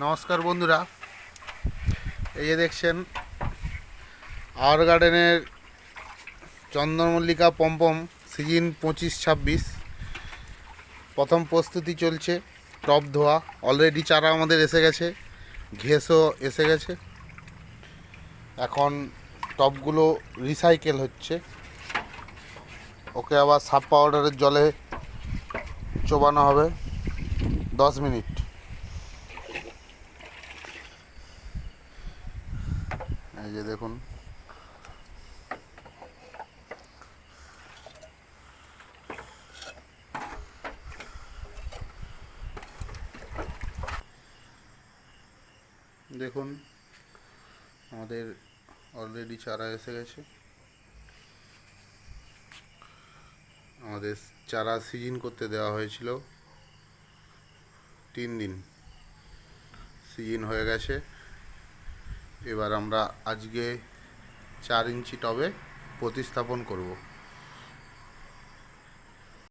নমস্কার বন্ধুরা, এই যে দেখছেন আওয়ার গার্ডেনের চন্দ্রমল্লিকা পম্পম সিজন 25-26 প্রথম প্রস্তুতি চলছে। টব ধোয়া অলরেডি, চারা আমাদের এসে গেছে, ঘেসও এসে গেছে। এখন টবগুলো রিসাইকেল হচ্ছে, ওকে আবার সাব পাউডারের জলে চোবানো হবে 10 মিনিট। এই যে দেখুন, দেখুন আমাদের অলরেডি চারা এসে গেছে। আমাদের চারা সিজন করতে দেওয়া হয়েছিল 3 দিন, সিজন হয়ে গেছে। এবার আমরা আজকে 4 ইঞ্চি টবে প্রতিস্থাপন করব।